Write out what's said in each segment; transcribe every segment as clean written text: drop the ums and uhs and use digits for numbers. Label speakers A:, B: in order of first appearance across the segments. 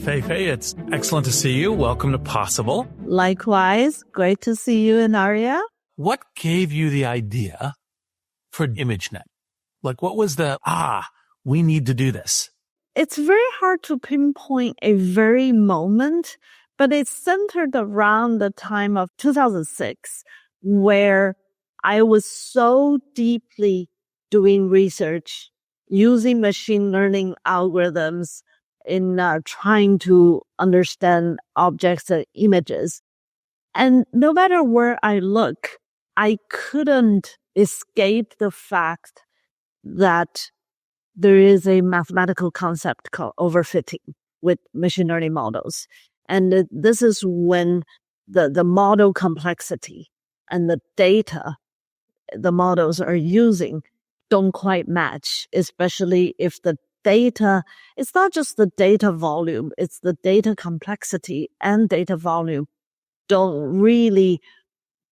A: Fei-Fei, it's excellent to see you. Welcome to Possible.
B: Likewise, great to see you and Aria.
A: What gave you the idea for ImageNet? Like, what was we need to do this?
B: It's very hard to pinpoint a very moment, but it's centered around the time of 2006, where I was so deeply doing research using machine learning algorithms in trying to understand objects and images. And no matter where I look, I couldn't escape the fact that there is a mathematical concept called overfitting with machine learning models. And this is when the model complexity and the data the models are using don't quite match, especially if the data, it's not just the data volume, it's the data complexity and data volume don't really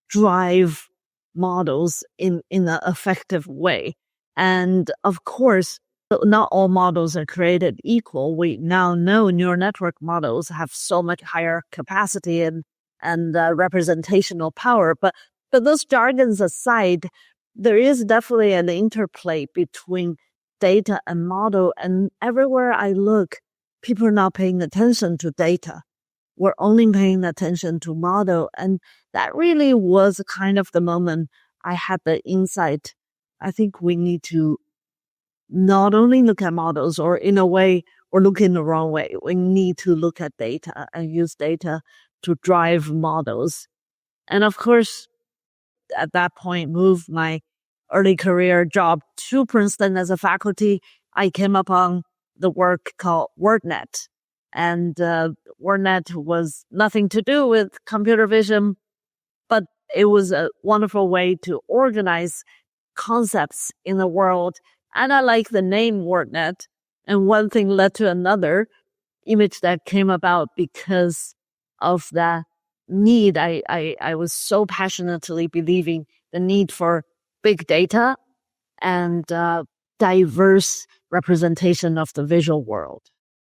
B: drive models in an effective way. And of course, not all models are created equal. We now know neural network models have so much higher capacity and representational power. But those jargons aside, there is definitely an interplay between data and model. And everywhere I look, people are not paying attention to data. We're only paying attention to model. And that really was kind of the moment I had the insight. I think we need to not only look at models, or in a way, or look in the wrong way. We need to look at data and use data to drive models. And of course, at that point, moved my early career job to Princeton as a faculty. I came upon the work called WordNet. And WordNet was nothing to do with computer vision, but it was a wonderful way to organize concepts in the world. And I like the name WordNet. And one thing led to another. ImageNet came about because of that need. I was so passionately believing the need for big data and diverse representation of the visual world.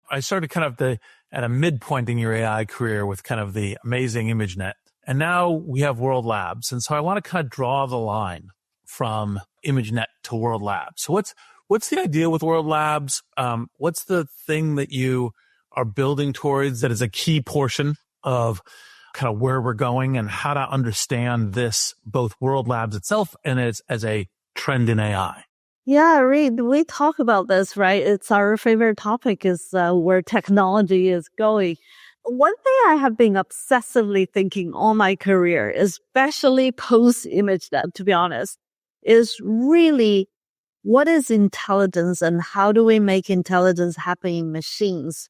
A: I started kind of at a midpoint in your AI career with kind of the amazing ImageNet. And now we have World Labs. And so I want to kind of draw the line from ImageNet to World Labs. So what's the idea with World Labs? What's the thing that you are building towards that is a key portion of kind of where we're going, and how to understand this, both World Labs itself and as a trend in AI?
B: Yeah, Reid, we talk about this, right? It's our favorite topic is where technology is going. One thing I have been obsessively thinking all my career, especially post-ImageNet, to be honest, is really what is intelligence and how do we make intelligence happen in machines?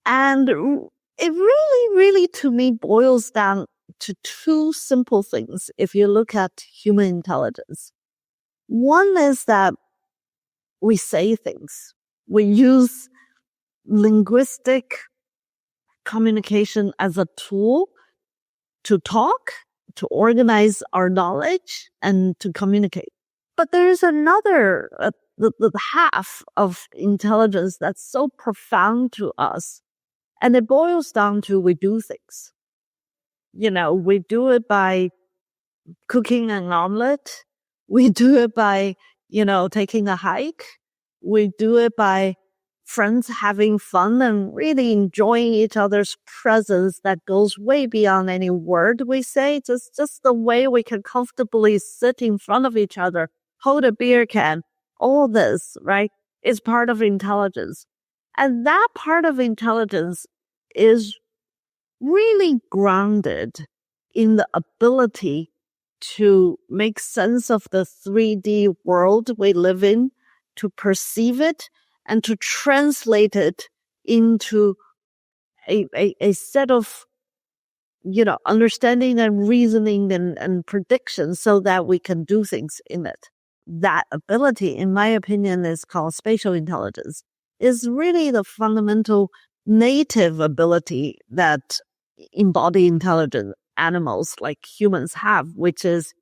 B: And it really, to me, boils down to two simple things if you look at human intelligence. One is that we say things. We use linguistic communication as a tool to talk, to organize our knowledge, and to communicate. But there is another, the half of intelligence that's so profound to us. And it boils down to we do things. You know, we do it by cooking an omelet. We do it by, taking a hike. We do it by friends having fun and really enjoying each other's presence that goes way beyond any word we say. Just the way we can comfortably sit in front of each other, hold a beer can. All this, right, is part of intelligence. And that part of intelligence is really grounded in the ability to make sense of the 3D world we live in, to perceive it, and to translate it into a set of, understanding and reasoning and predictions so that we can do things in it. That ability, in my opinion, is called spatial intelligence, is really the fundamental native ability that embodied intelligent animals like humans have, which is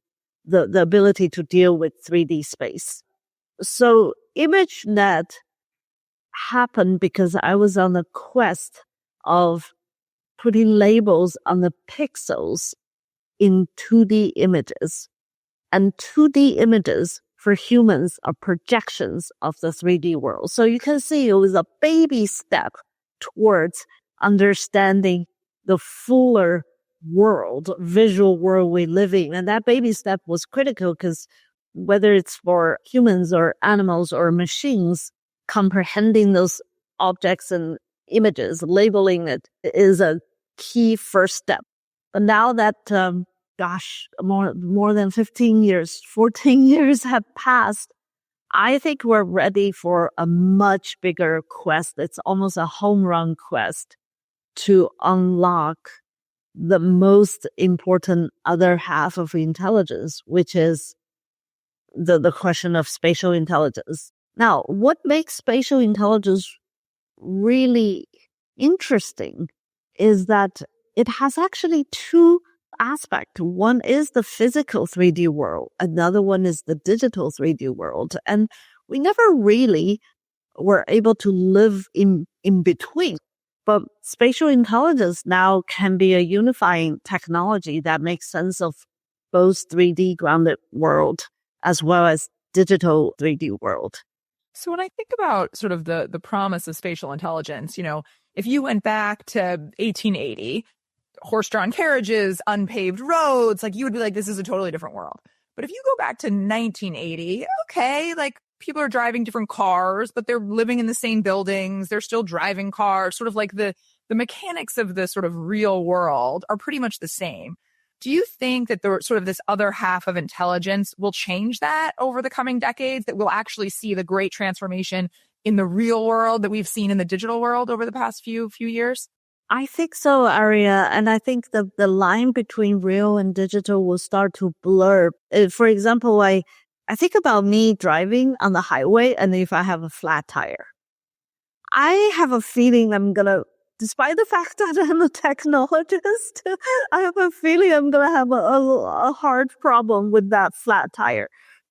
B: the ability to deal with 3D space. So ImageNet happened because I was on a quest of putting labels on the pixels in 2D images. And 2D images for humans are projections of the 3D world. So you can see it was a baby step towards understanding the fuller world, visual world we live in. And that baby step was critical because whether it's for humans or animals or machines, comprehending those objects and images, labeling it is a key first step. But now that, more than 15 years, 14 years have passed, I think we're ready for a much bigger quest. It's almost a home run quest to unlock the most important other half of intelligence, which is the question of spatial intelligence. Now, what makes spatial intelligence really interesting is that it has actually two aspects. One is the physical 3D world. Another one is the digital 3D world. And we never really were able to live in between. But spatial intelligence now can be a unifying technology that makes sense of both 3D grounded world as well as digital 3D world.
C: So when I think about sort of the promise of spatial intelligence, if you went back to 1880, horse-drawn carriages, unpaved roads, you would be like, this is a totally different world. But if you go back to 1980, okay, people are driving different cars, but they're living in the same buildings. They're still driving cars, sort of like the mechanics of the sort of real world are pretty much the same. Do you think that the sort of this other half of intelligence will change that over the coming decades, that we'll actually see the great transformation in the real world that we've seen in the digital world over the past few years?
B: I think so, Aria. And I think the line between real and digital will start to blur. For example, I think about me driving on the highway, and if I have a flat tire, I have a feeling despite the fact that I'm a technologist, I have a feeling I'm going to have a hard problem with that flat tire.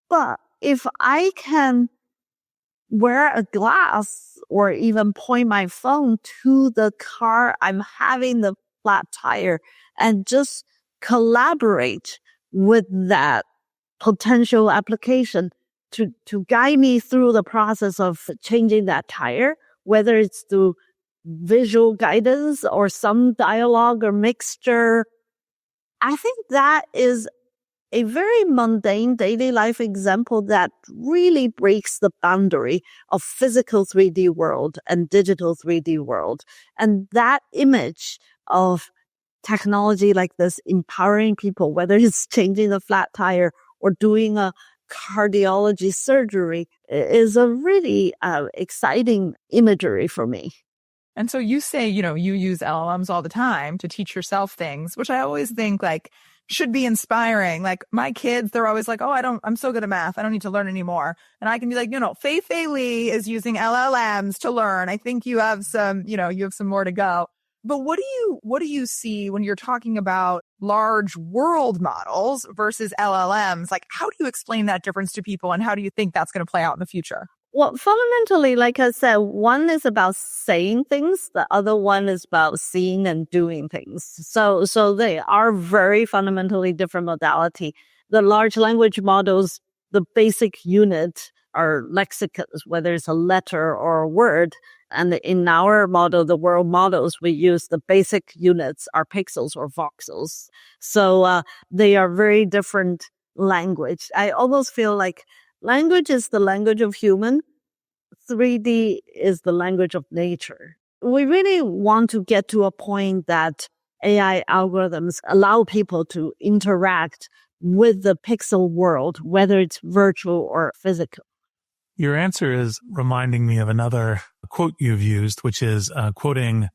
B: But if I can wear a glass or even point my phone to the car I'm having the flat tire and just collaborate with that potential application to guide me through the process of changing that tire, whether it's through visual guidance or some dialogue or mixture. I think that is a very mundane daily life example that really breaks the boundary of physical 3D world and digital 3D world. And that image of technology like this empowering people, whether it's changing a flat tire or doing a cardiology surgery, is a really exciting imagery for me.
C: And so you say, you use LLMs all the time to teach yourself things, which I always think should be inspiring. My kids, they're always like, oh, I'm so good at math. I don't need to learn anymore. And I can be like, Fei-Fei Li is using LLMs to learn. I think you have some more to go. But what do you see when you're talking about large world models versus LLMs? How do you explain that difference to people, and how do you think that's going to play out in the future?
B: Well, fundamentally, like I said, one is about saying things. The other one is about seeing and doing things. So they are very fundamentally different modality. The large language models, the basic unit are lexicons, whether it's a letter or a word. And in our model, the world models, we use the basic units are pixels or voxels. So they are very different language. I almost feel like language is the language of human. 3D is the language of nature. We really want to get to a point that AI algorithms allow people to interact with the pixel world, whether it's virtual or physical.
A: Your answer is reminding me of another quote you've used, which is quoting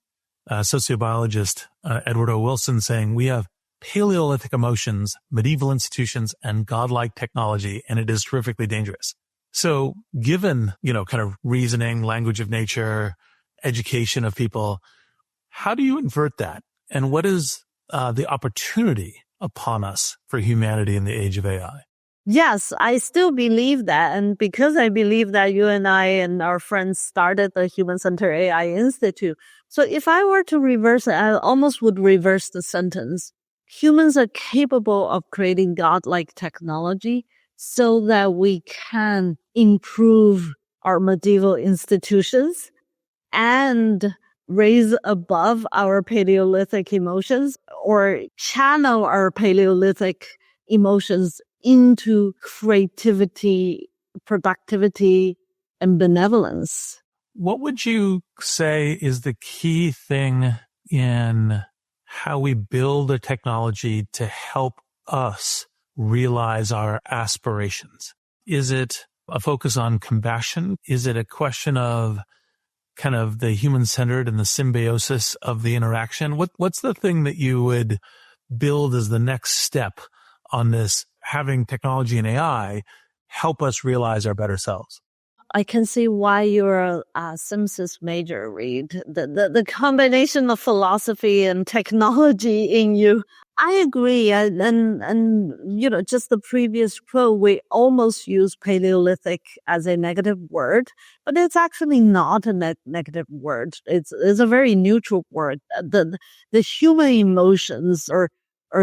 A: sociobiologist Edward O. Wilson saying, "We have Paleolithic emotions, medieval institutions, and godlike technology, and it is terrifically dangerous." So given, kind of reasoning, language of nature, education of people, how do you invert that? And what is the opportunity upon us for humanity in the age of AI?
B: Yes, I still believe that. And because I believe that, you and I and our friends started the Human Centered AI Institute, So if I were to reverse it, I almost would reverse the sentence. Humans are capable of creating godlike technology so that we can improve our medieval institutions and raise above our Paleolithic emotions or channel our Paleolithic emotions into creativity, productivity, and benevolence.
A: What would you say is the key thing in how we build a technology to help us realize our aspirations? Is it a focus on compassion? Is it a question of kind of the human-centered and the symbiosis of the interaction? What's the thing that you would build as the next step on this, having technology and AI help us realize our better selves?
B: I can see why you're a Simpsons major, Reid. The combination of philosophy and technology in you. I agree. And just the previous quote, we almost use Paleolithic as a negative word, but it's actually not a negative word. It's a very neutral word. The human emotions or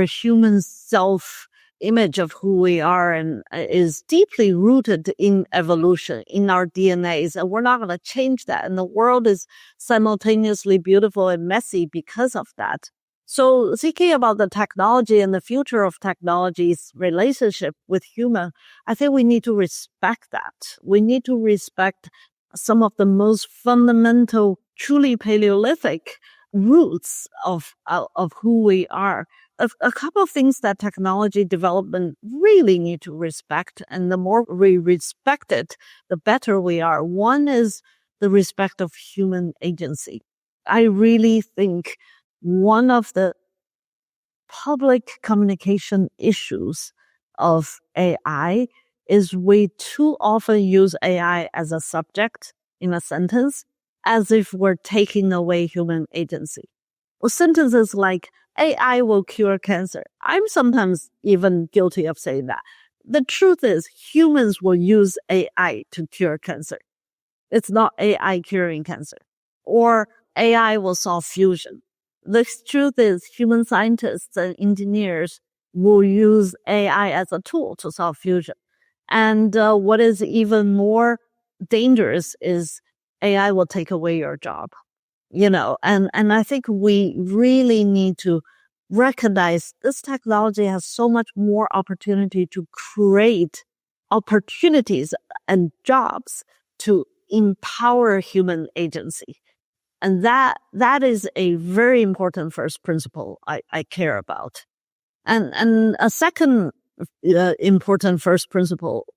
B: human self image of who we are and is deeply rooted in evolution, in our DNAs. And we're not going to change that. And the world is simultaneously beautiful and messy because of that. So thinking about the technology and the future of technology's relationship with human, I think we need to respect that. We need to respect some of the most fundamental, truly Paleolithic roots of who we are. A couple of things that technology development really need to respect, and the more we respect it, the better we are. One is the respect of human agency. I really think one of the public communication issues of AI is we too often use AI as a subject in a sentence as if we're taking away human agency. Well, sentences like AI will cure cancer. I'm sometimes even guilty of saying that. The truth is humans will use AI to cure cancer. It's not AI curing cancer. Or AI will solve fusion. The truth is human scientists and engineers will use AI as a tool to solve fusion. And what is even more dangerous is AI will take away your job. And I think we really need to recognize this technology has so much more opportunity to create opportunities and jobs to empower human agency. And that is a very important first principle I care about. And a second important first principle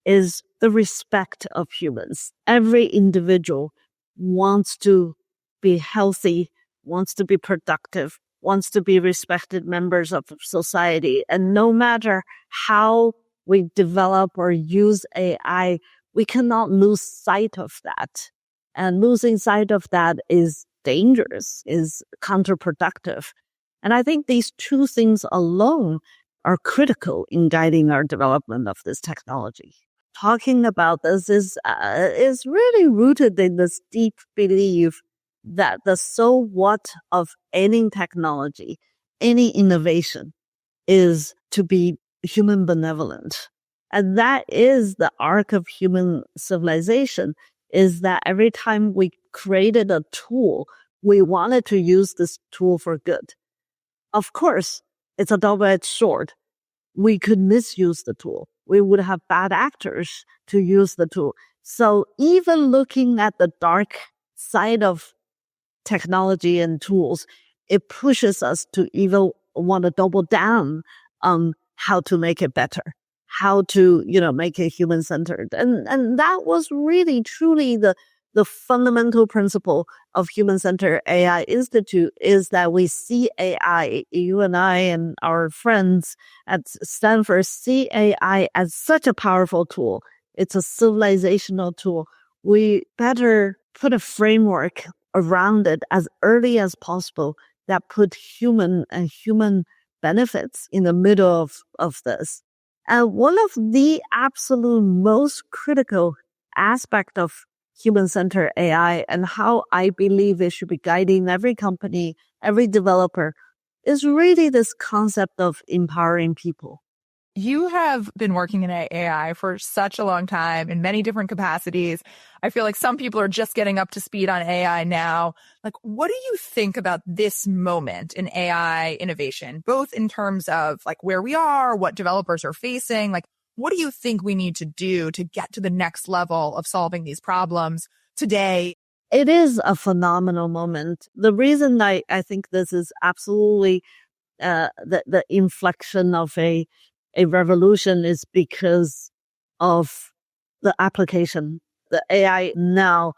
B: is the respect of humans. Every individual wants to be healthy, wants to be productive, wants to be respected members of society. And no matter how we develop or use AI, we cannot lose sight of that. And losing sight of that is dangerous, is counterproductive. And I think these two things alone are critical in guiding our development of this technology. Talking about this is really rooted in this deep belief that the so what of any technology, any innovation is to be human benevolent. And that is the arc of human civilization, is that every time we created a tool, we wanted to use this tool for good. Of course, it's a double-edged sword. We could misuse the tool. We would have bad actors to use the tool. So even looking at the dark side of technology and tools, it pushes us to even want to double down on how to make it better, how to, make it human-centered. And that was really, truly the fundamental principle of Human-Centered AI Institute, is that we see AI, you and I and our friends at Stanford see AI as such a powerful tool. It's a civilizational tool. We better put a framework around it as early as possible that put human and human benefits in the middle of this. And one of the absolute most critical aspect of human-centered AI and how I believe it should be guiding every company, every developer, is really this concept of empowering people.
C: You have been working in AI for such a long time in many different capacities. I feel like some people are just getting up to speed on AI now. Like, what do you think about this moment in AI innovation, both in terms of like where we are, what developers are facing? Like, what do you think we need to do to get to the next level of solving these problems today?
B: It is a phenomenal moment. The reason I think this is absolutely the inflection of a revolution is because of the application. The AI now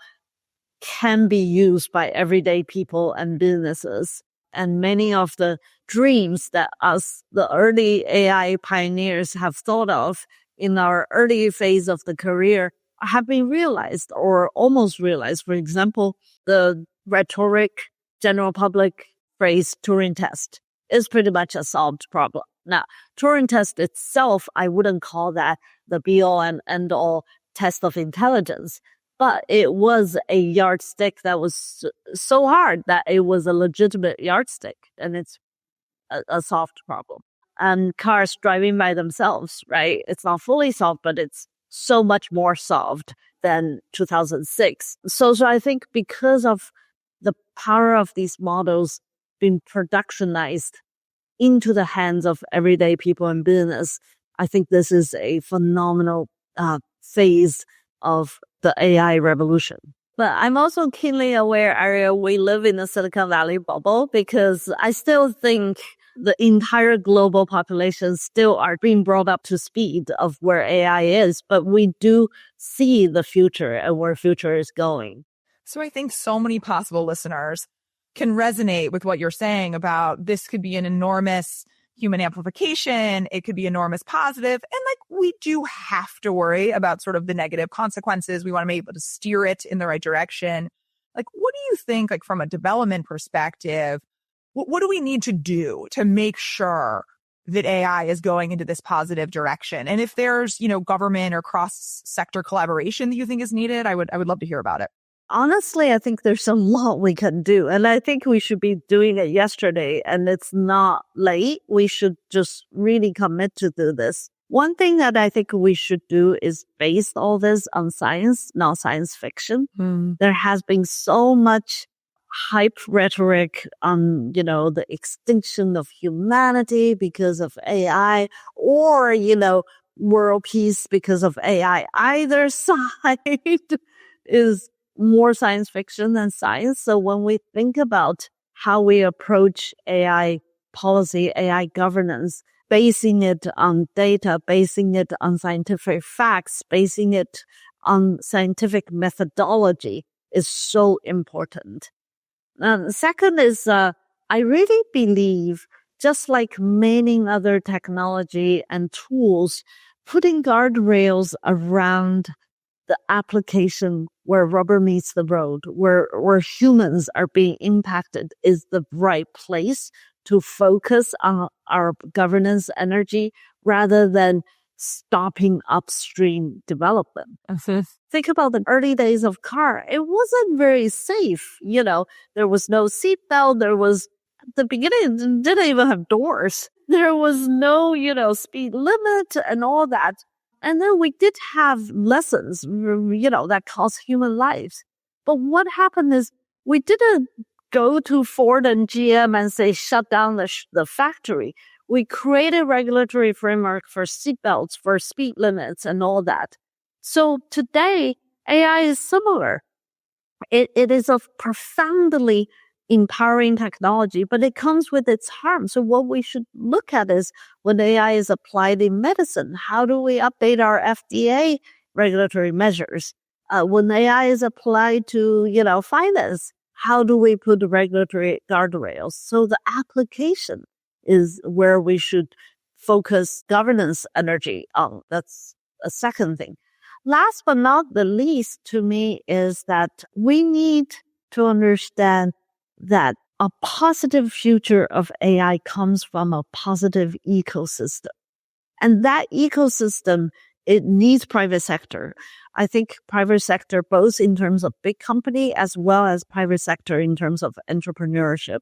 B: can be used by everyday people and businesses. And many of the dreams that us, the early AI pioneers, have thought of in our early phase of the career have been realized or almost realized. For example, the rhetoric, general public phrase Turing test is pretty much a solved problem. Now, Turing test itself, I wouldn't call that the be-all and end-all test of intelligence, but it was a yardstick that was so hard that it was a legitimate yardstick, and it's a solved problem. And cars driving by themselves, right? It's not fully solved, but it's so much more solved than 2006. So I think because of the power of these models being productionized into the hands of everyday people and business, I think this is a phenomenal phase of the AI revolution. But I'm also keenly aware, Aria, we live in the Silicon Valley bubble because I still think the entire global population still are being brought up to speed of where AI is, but we do see the future and where future is going.
C: So I think so many possible listeners can resonate with what you're saying about this could be an enormous human amplification. It could be enormous positive. And like, we do have to worry about sort of the negative consequences. We want to be able to steer it in the right direction. Like, what do you think, like from a development perspective, what do we need to do to make sure that AI is going into this positive direction? And if there's, government or cross-sector collaboration that you think is needed, I would love to hear about it.
B: Honestly, I think there's a lot we can do. And I think we should be doing it yesterday. And it's not late. We should just really commit to do this. One thing that I think we should do is base all this on science, not science fiction. There has been so much hype rhetoric on, the extinction of humanity because of AI or, world peace because of AI. Either side is more science fiction than science. So when we think about how we approach AI policy, AI governance, basing it on data, basing it on scientific facts, basing it on scientific methodology is so important. The second is, I really believe, just like many other technology and tools, putting guardrails around the application where rubber meets the road, where humans are being impacted is the right place to focus on our governance energy rather than stopping upstream development. Think about the early days of car. It wasn't very safe. There was no seatbelt. There was, at the beginning, it didn't even have doors. There was no, speed limit and all that. And then we did have lessons, that cost human lives. But what happened is we didn't go to Ford and GM and say, shut down the factory. We created regulatory framework for seatbelts, for speed limits and all that. So today, AI is similar. It is a profoundly empowering technology, but it comes with its harm. So what we should look at is when AI is applied in medicine, how do we update our FDA regulatory measures? When AI is applied to, finance, how do we put regulatory guardrails? So the application is where we should focus governance energy on. That's a second thing. Last but not the least to me is that we need to understand that a positive future of AI comes from a positive ecosystem. And that ecosystem it needs private sector. I think private sector, both in terms of big company as well as private sector in terms of entrepreneurship,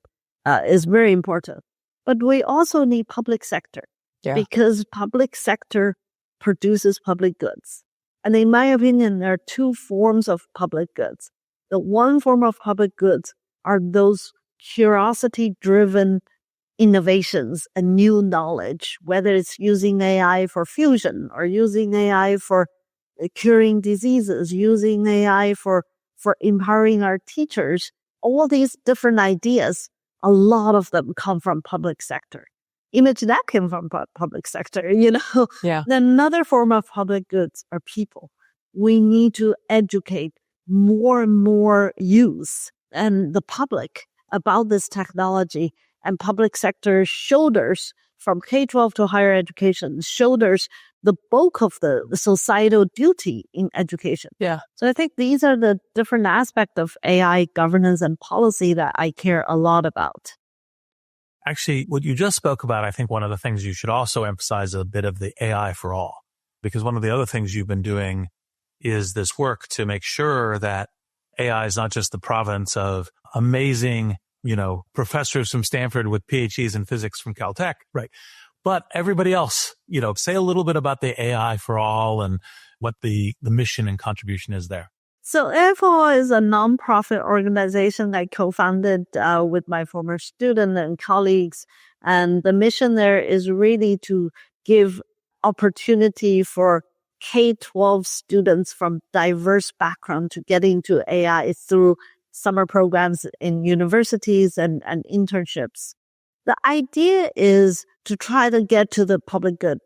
B: is very important. But we also need public sector because public sector produces public goods. And in my opinion, there are two forms of public goods. The one form of public goods are those curiosity-driven innovations and new knowledge, whether it's using AI for fusion or using AI for curing diseases, using AI for empowering our teachers. All these different ideas, a lot of them come from public sector. ImageNet came from public sector,
C: Yeah.
B: Another form of public goods are people. We need to educate more and more youth and the public about this technology, and public sector shoulders from K-12 to higher education, shoulders the bulk of the societal duty in education.
C: Yeah.
B: So I think these are the different aspects of AI governance and policy that I care a lot about.
A: Actually, what you just spoke about, I think one of the things you should also emphasize a bit of the AI for all, because one of the other things you've been doing is this work to make sure that AI is not just the province of amazing, professors from Stanford with PhDs in physics from Caltech, right? But everybody else, say a little bit about the AI for all and what the mission and contribution is there.
B: So AI for All is a nonprofit organization I co-founded with my former student and colleagues. And the mission there is really to give opportunity for K-12 students from diverse background to get into AI through summer programs in universities and internships. The idea is to try to get to the public good,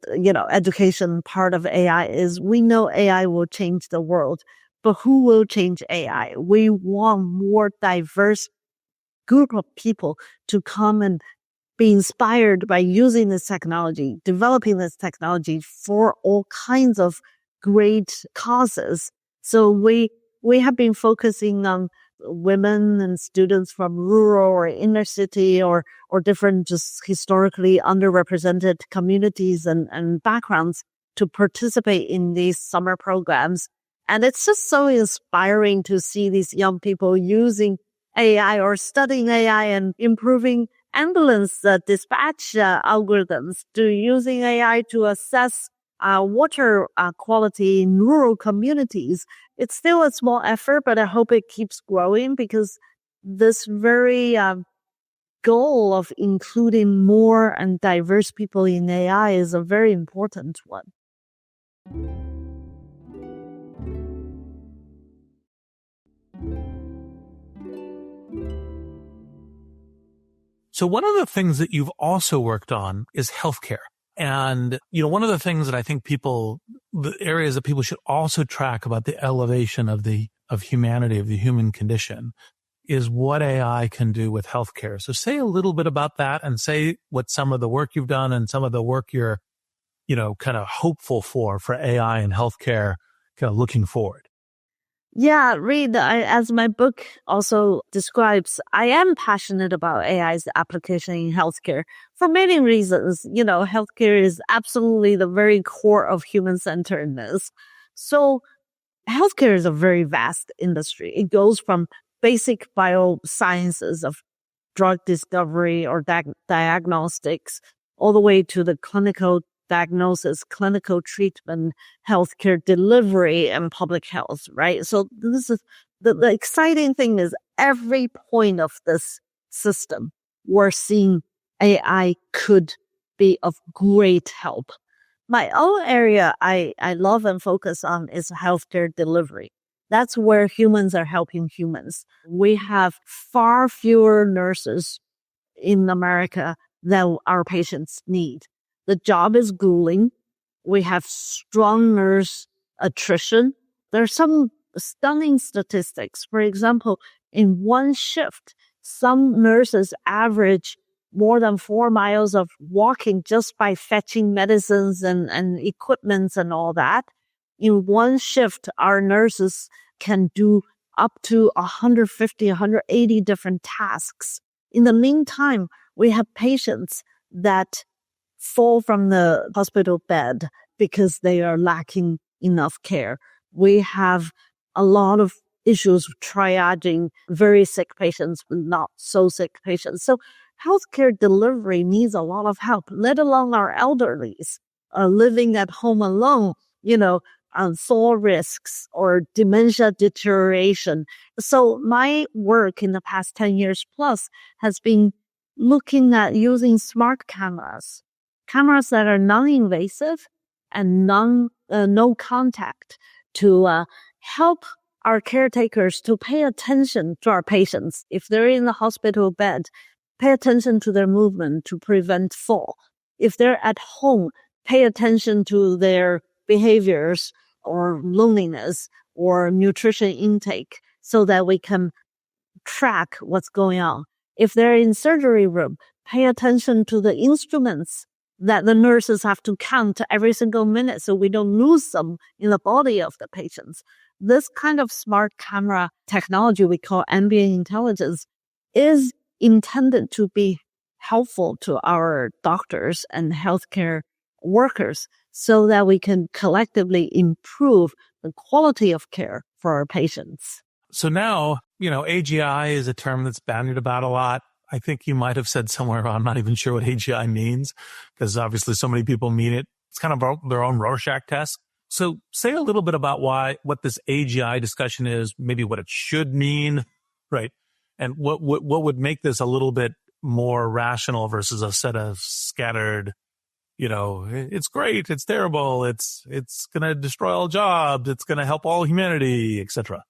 B: education part of AI is we know AI will change the world, but who will change AI? We want more diverse group of people to come and be inspired by using this technology, developing this technology for all kinds of great causes. So we have been focusing on women and students from rural or inner city or different just historically underrepresented communities and backgrounds to participate in these summer programs. And it's just so inspiring to see these young people using AI or studying AI and improving ambulance dispatch algorithms, to using AI to assess water quality in rural communities. It's still a small effort, but I hope it keeps growing because this very goal of including more and diverse people in AI is a very important one.
A: So one of the things that you've also worked on is healthcare. And, one of the things that I think the areas that people should also track about the elevation of humanity, of the human condition, is what AI can do with healthcare. So say a little bit about that and say what some of the work you've done and some of the work you're, kind of hopeful for AI and healthcare, kind of looking forward.
B: Yeah, Reid, as my book also describes, I am passionate about AI's application in healthcare for many reasons. Healthcare is absolutely the very core of human-centeredness. So healthcare is a very vast industry. It goes from basic biosciences of drug discovery or diagnostics all the way to the clinical diagnosis, clinical treatment, healthcare delivery, and public health, right? So this is the exciting thing is every point of this system, we're seeing AI could be of great help. My own area I love and focus on is healthcare delivery. That's where humans are helping humans. We have far fewer nurses in America than our patients need. The job is grueling. We have strong nurse attrition. There are some stunning statistics. For example, in one shift, some nurses average more than 4 miles of walking just by fetching medicines and equipments and all that. In one shift, our nurses can do up to 150, 180 different tasks. In the meantime, we have patients that fall from the hospital bed because they are lacking enough care. We have a lot of issues triaging very sick patients, but not so sick patients. So healthcare delivery needs a lot of help, let alone our elderlies living at home alone, fall risks or dementia deterioration. So my work in the past 10 years plus has been looking at using smart cameras that are non-invasive and no contact to help our caretakers to pay attention to our patients. If they're in the hospital bed, pay attention to their movement to prevent fall. If they're at home, pay attention to their behaviors or loneliness or nutrition intake so that we can track what's going on. If they're in surgery room, pay attention to the instruments that the nurses have to count every single minute so we don't lose them in the body of the patients. This kind of smart camera technology we call ambient intelligence is intended to be helpful to our doctors and healthcare workers so that we can collectively improve the quality of care for our patients.
A: So now, AGI is a term that's bandied about a lot. I think you might have said somewhere, I'm not even sure what AGI means, because obviously so many people mean it. It's kind of their own Rorschach test. So say a little bit about what this AGI discussion is, maybe what it should mean, right? And what would make this a little bit more rational versus a set of scattered, it's great, it's terrible, it's going to destroy all jobs, it's going to help all humanity, etc.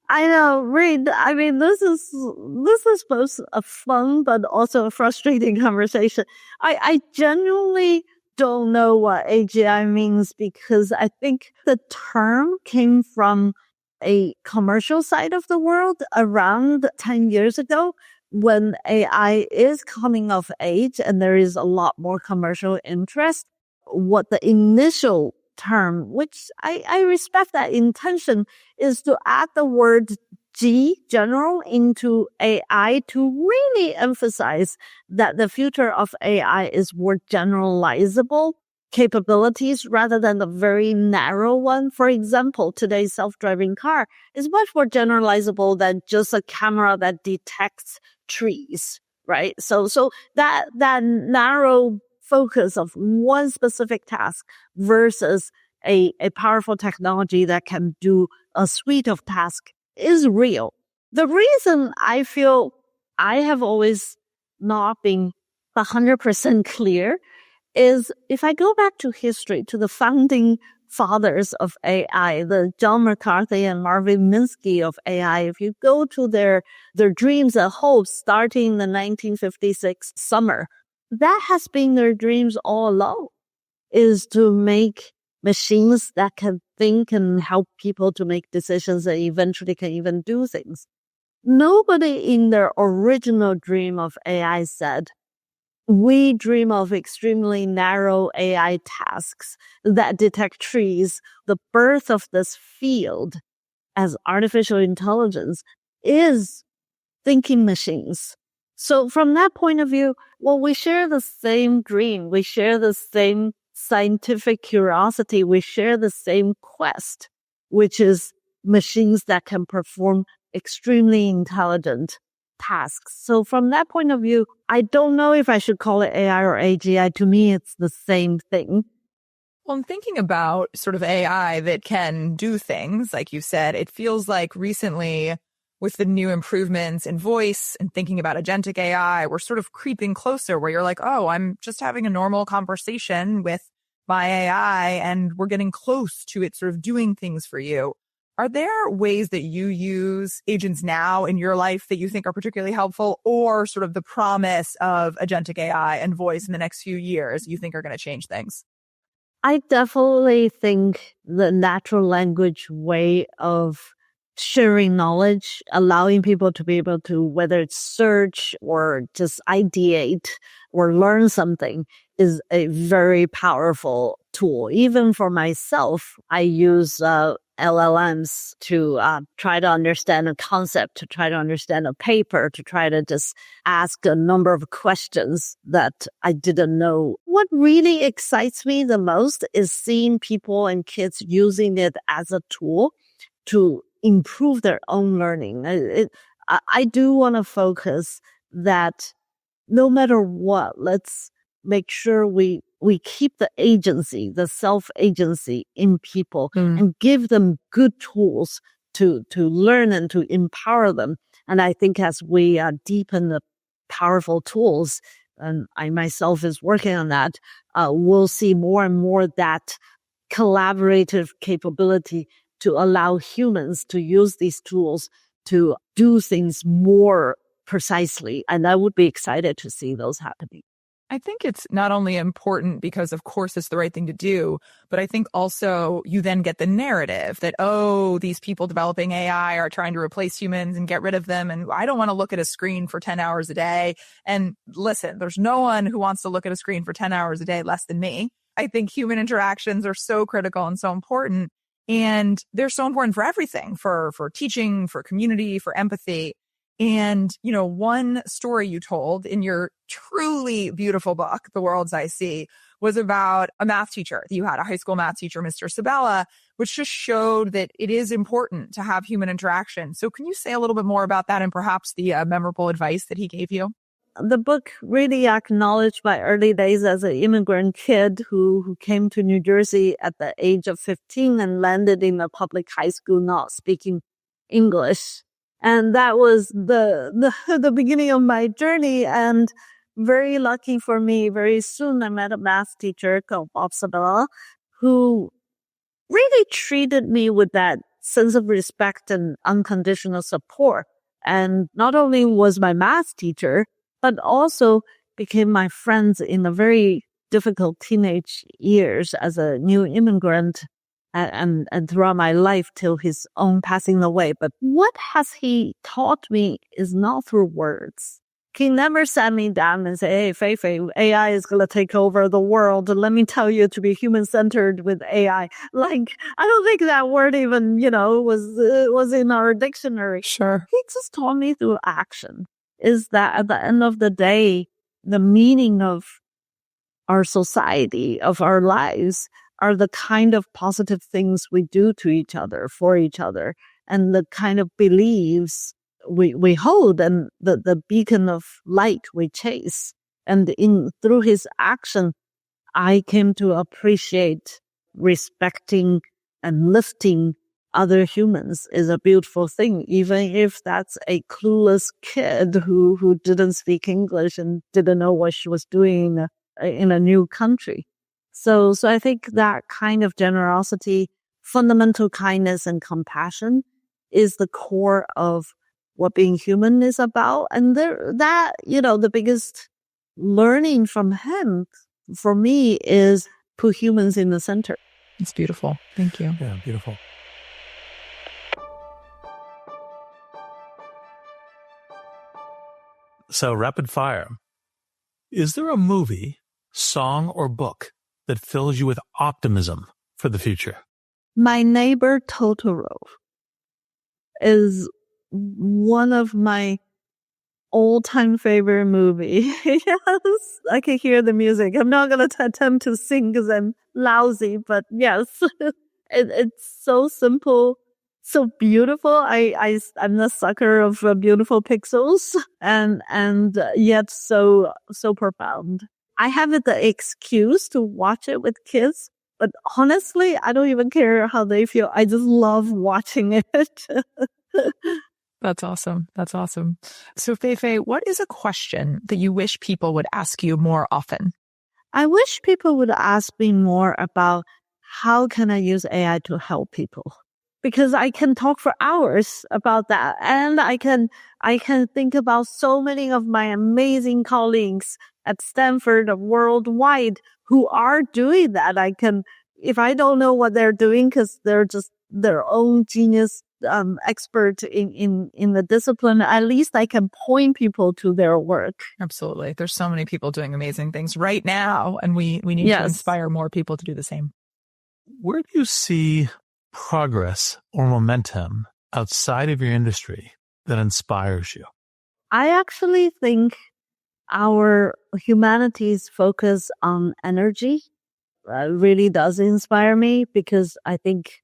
B: I know, Reid. I mean, this is both a fun but also a frustrating conversation. I genuinely don't know what AGI means because I think the term came from a commercial side of the world around 10 years ago when AI is coming of age and there is a lot more commercial interest. What the initial term, which I respect that intention, is to add the word general into AI to really emphasize that the future of AI is more generalizable capabilities rather than the very narrow one. For example, today's self-driving car is much more generalizable than just a camera that detects trees, right? So that narrow focus of one specific task versus a powerful technology that can do a suite of tasks is real. The reason I feel I have always not been 100% clear is if I go back to history, to the founding fathers of AI, the John McCarthy and Marvin Minsky of AI, if you go to their dreams and hopes starting in the 1956 summer, that has been their dreams all along, is to make machines that can think and help people to make decisions and eventually can even do things. Nobody in their original dream of AI said, we dream of extremely narrow AI tasks that detect trees. The birth of this field as artificial intelligence is thinking machines. So from that point of view, well, we share the same dream. We share the same scientific curiosity. We share the same quest, which is machines that can perform extremely intelligent tasks. So from that point of view, I don't know if I should call it AI or AGI. To me, it's the same thing.
C: Well, I'm thinking about sort of AI that can do things, like you said. It feels like recently, with the new improvements in voice and thinking about agentic AI, we're sort of creeping closer where you're like, oh, I'm just having a normal conversation with my AI and we're getting close to it sort of doing things for you. Are there ways that you use agents now in your life that you think are particularly helpful, or sort of the promise of agentic AI and voice in the next few years you think are going to change things?
B: I definitely think the natural language way of sharing knowledge, allowing people to be able to, whether it's search or just ideate or learn something, is a very powerful tool. Even for myself, I use LLMs to try to understand a concept, to try to understand a paper, to try to just ask a number of questions that I didn't know. What really excites me the most is seeing people and kids using it as a tool to improve their own learning. I do want to focus that no matter what, let's make sure we keep the agency, the self-agency in people and give them good tools to learn and to empower them. And I think as we deepen the powerful tools, and I myself is working on that, we'll see more and more that collaborative capability to allow humans to use these tools to do things more precisely. And I would be excited to see those happening.
C: I think it's not only important because, of course, it's the right thing to do, but I think also you then get the narrative that, oh, these people developing AI are trying to replace humans and get rid of them. And I don't want to look at a screen for 10 hours a day. And listen, there's no one who wants to look at a screen for 10 hours a day less than me. I think human interactions are so critical and so important. And they're so important for everything, for teaching, for community, for empathy. And, one story you told in your truly beautiful book, The Worlds I See, was about a math teacher. You had a high school math teacher, Mr. Sabella, which just showed that it is important to have human interaction. So can you say a little bit more about that and perhaps the memorable advice that he gave you?
B: The book really acknowledged my early days as an immigrant kid who came to New Jersey at the age of 15 and landed in a public high school not speaking English. And that was the beginning of my journey. And very lucky for me, very soon I met a math teacher called Bob Sabella, who really treated me with that sense of respect and unconditional support. And not only was my math teacher, but also became my friends in the very difficult teenage years as a new immigrant and throughout my life till his own passing away. But what has he taught me is not through words. He never sat me down and said, hey, Fei-Fei, AI is going to take over the world. Let me tell you to be human-centered with AI. I don't think that word even, was in our dictionary.
C: Sure.
B: He just taught me through action. Is that at the end of the day, the meaning of our society, of our lives, are the kind of positive things we do to each other, for each other, and the kind of beliefs we hold and the beacon of light we chase. And through his action, I came to appreciate respecting and lifting other humans is a beautiful thing, even if that's a clueless kid who didn't speak English and didn't know what she was doing in a new country. So I think that kind of generosity, fundamental kindness and compassion is the core of what being human is about. And the biggest learning from him for me is put humans in the center.
C: It's beautiful. Thank you.
A: Yeah, beautiful. So rapid fire. Is there a movie, song, or book that fills you with optimism for the future?
B: My Neighbor Totoro is one of my all-time favorite movie. Yes, I can hear the music. I'm not going to attempt to sing because I'm lousy, but yes, it's so simple, so beautiful. I'm a sucker of beautiful pixels and yet so profound. I have the excuse to watch it with kids, but honestly, I don't even care how they feel. I just love watching it.
C: That's awesome. That's awesome. So Fei-Fei, what is a question that you wish people would ask you more often?
B: I wish people would ask me more about how can I use AI to help people? Because I can talk for hours about that. And I can think about so many of my amazing colleagues at Stanford worldwide who are doing that. If I don't know what they're doing because they're just their own genius expert in the discipline, at least I can point people to their work.
C: Absolutely. There's so many people doing amazing things right now, and we need to inspire more people to do the same.
A: Where do you see progress or momentum outside of your industry that inspires you?
B: I actually think our humanity's focus on energy really does inspire me, because I think,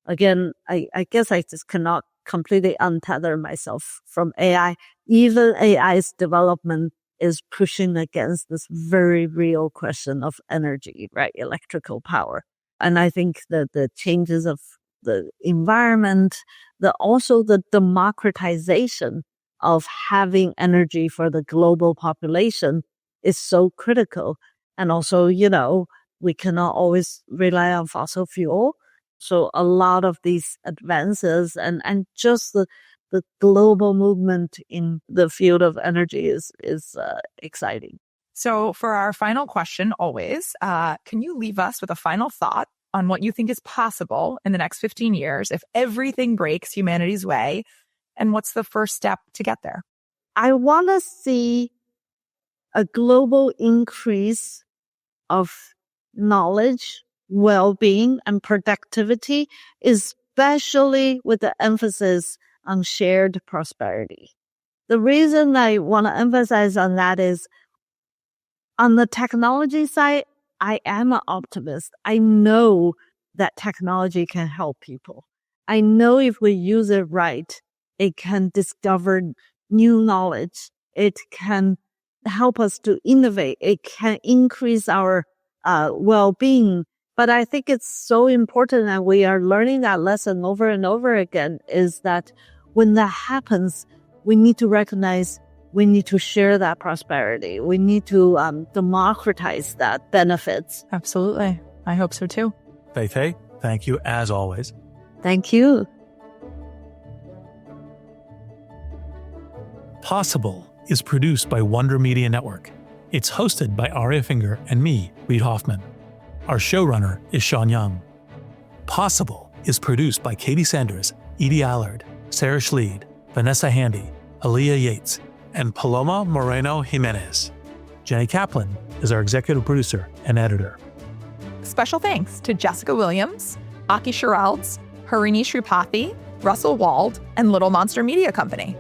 B: again, I guess I just cannot completely untether myself from AI. Even AI's development is pushing against this very real question of energy, right? Electrical power. And I think that the changes of the environment, also the democratization of having energy for the global population is so critical. And also, we cannot always rely on fossil fuel. So a lot of these advances and just the global movement in the field of energy is exciting.
C: So for our final question, always, can you leave us with a final thought on what you think is possible in the next 15 years if everything breaks humanity's way? And what's the first step to get there?
B: I want to see a global increase of knowledge, well-being, and productivity, especially with the emphasis on shared prosperity. The reason I want to emphasize on that is, on the technology side, I am an optimist. I know that technology can help people. I know if we use it right, it can discover new knowledge. It can help us to innovate. It can increase our well-being. But I think it's so important, and we are learning that lesson over and over again, is that when that happens, we need to recognize we need to share that prosperity. We need to democratize that benefits.
C: Absolutely. I hope so too.
A: Fei-Fei, thank you as always.
B: Thank you.
A: Possible is produced by Wonder Media Network. It's hosted by Aria Finger and me, Reid Hoffman. Our showrunner is Sean Young. Possible is produced by Katie Sanders, Edie Allard, Sarah Schleid, Vanessa Handy, Aaliyah Yates, and Paloma Moreno Jimenez. Jenny Kaplan is our executive producer and editor.
C: Special thanks to Jessica Williams, Aki Sheralds, Harini Sripathi, Russell Wald, and Little Monster Media Company.